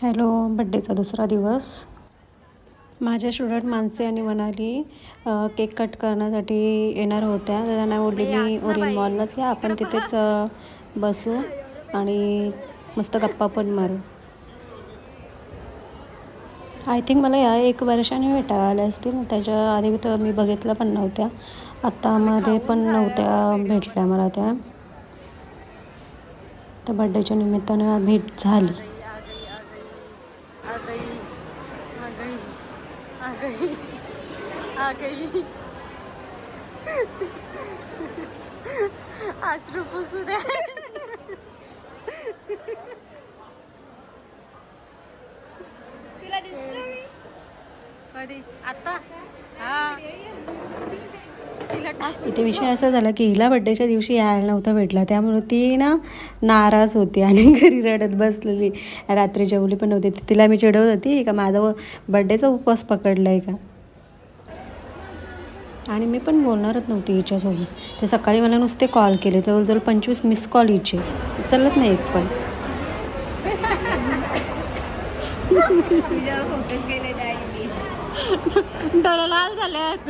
Hello. बड्डेचा दुसरा दिवस. माझ्या स्टुडंट मानसी आणि मनाली केक कट करण्यासाठी येणार होत्या. तर त्यांना बोलली मी ओरियन मॉललाच या, आपण तिथेच बसू आणि मस्त गप्पा पण मारू. आय थिंक मला या 1 वर्षाने भेटायला आल्या असतील. त्याच्या आधी तर मी बघितलं पण नव्हत्या. आत्तामध्ये पण नव्हत्या भेटल्या मला त्या. तर बड्डेच्या निमित्तानं भेट झाली. अश्रू पुसू द्या. कधी आता इथे विषय असा झाला की हिला बड्डेच्या दिवशी यायला नव्हता भेटला, त्यामुळे ती ना नाराज होती आणि घरी रडत बसलेली. रात्री जेवली पण नव्हती. तिला मी चिडवत होती का माझा बड्डेचा उपवास पकडला आहे का. आणि मी पण बोलणारच नव्हती हिच्यासोबत. ते सकाळी मला नुसते कॉल केले, जवळजवळ 25 मिस कॉल हिचे, उचलत नाही एक पण. लाल झाल्यात.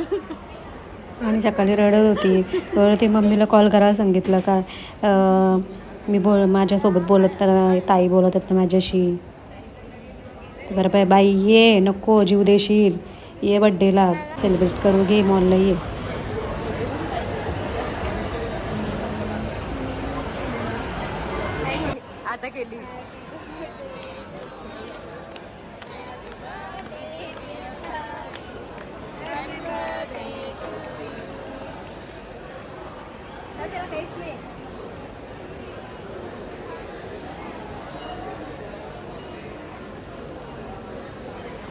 आणि सकाळी रडत होती. तर ती मम्मीला कॉल करायला सांगितलं का मी माझ्यासोबत बोलत ताई बोलत आहेत माझ्याशी. बरं बाई ये, नको जीव देशील, ये बड्डेला सेलिब्रेट करू, घे मॉलला ये. आता केली.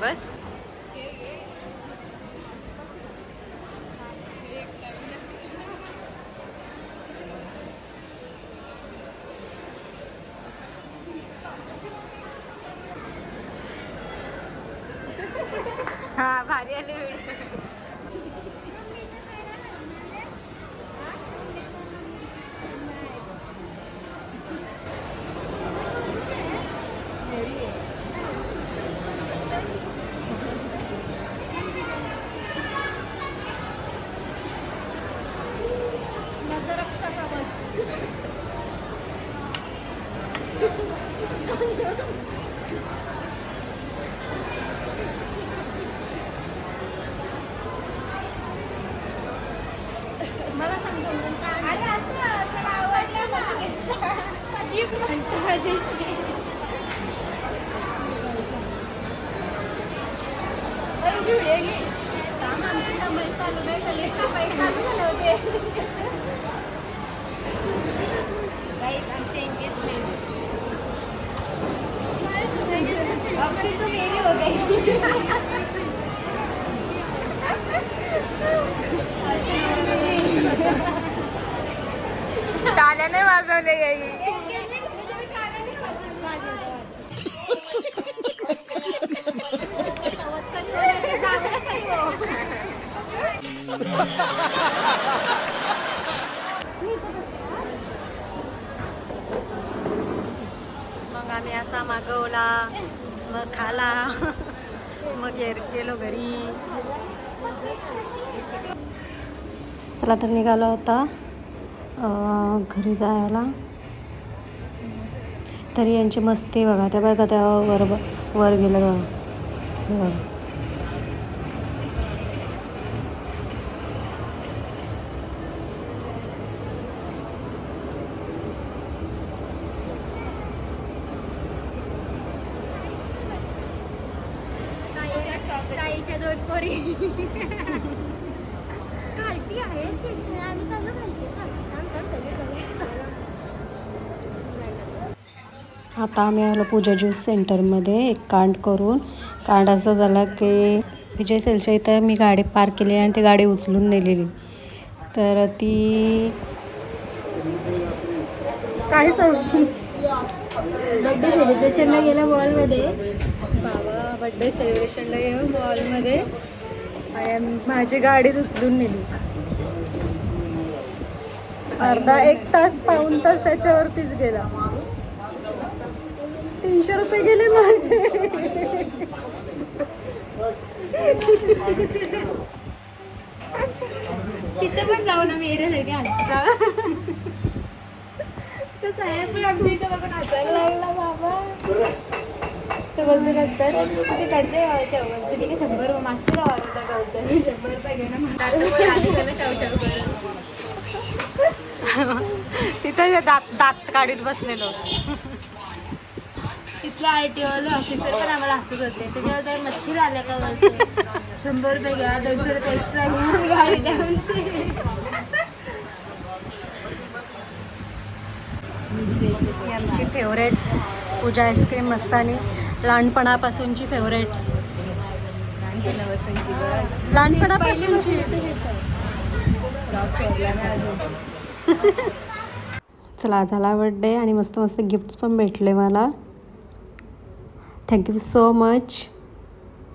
बस हा भारी आले. मला सांगतो आमची कमाई चालू नाही झाली. कमाई चालू झाले होते. आमचे एंगेजमेंट तो मेरी हो गई. टाल्याने वाजवले याई. मग आम्ही असा मागवला, मग खाला, मग गेलो घरी. चला तर निघाला होता घरी जायला. तरी यांची मस्ती बघा. त्या बघा त्या वर गेलं बघा. ताईच्या 2 पोरी कालटी आहे स्टेशन. आम्ही चाललो आता आम्ही आलो पूजा ज्यूस सेंटरमध्ये. एक कांड करून कांड असं झाला की विजय सेलच्या इथं मी गाडी पार्क केली आणि ती गाडी उचलून नेलेली. तर ती काय सांगू. बड्डे सेलिब्रेशनला गेला मॉलमध्ये. बाबा बड्डे सेलिब्रेशनला गेलो मॉलमध्ये आणि माझी गाडीच उचलून नेली. अर्धा 1 तास 1 तास त्याच्यावरतीच गेला. ती 300 रुपये गेले माझे. तिथे पण जाऊ ना मी एरियासारखे हसता. तो साहेब पण आमच्या इथं बघून हसायला लागला बाबा. तो बोलतो नंतर तुम्ही संजय व्हायच्या तुम्ही काय 100 मास्तर वाढवता कळतं 100 रुपये घेणं तिथं दात काढीत बसलेलो. तिथला RTO ऑफिसर पण आम्हाला हसत होते. त्याच्यावर तर मच्छी आल्या का बोलतो 100 रुपये घ्या 200 रुपये एक्स्ट्रा घ्या गाडी द्या आमची. ही आमची फेवरेट पूजा आईस्क्रीम मस्तानी, लहानपणापासूनची फेवरेट. लहानपणापासूनची. चला झाला बर्थडे आणि मस्त मस्त गिफ्ट्स पण भेटले मला. थँक्यू सो मच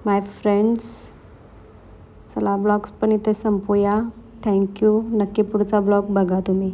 माय फ्रेंड्स. चला ब्लॉग्स पण इथे संपूया. थँक्यू. नक्की पुढचा ब्लॉग बघा तुम्ही.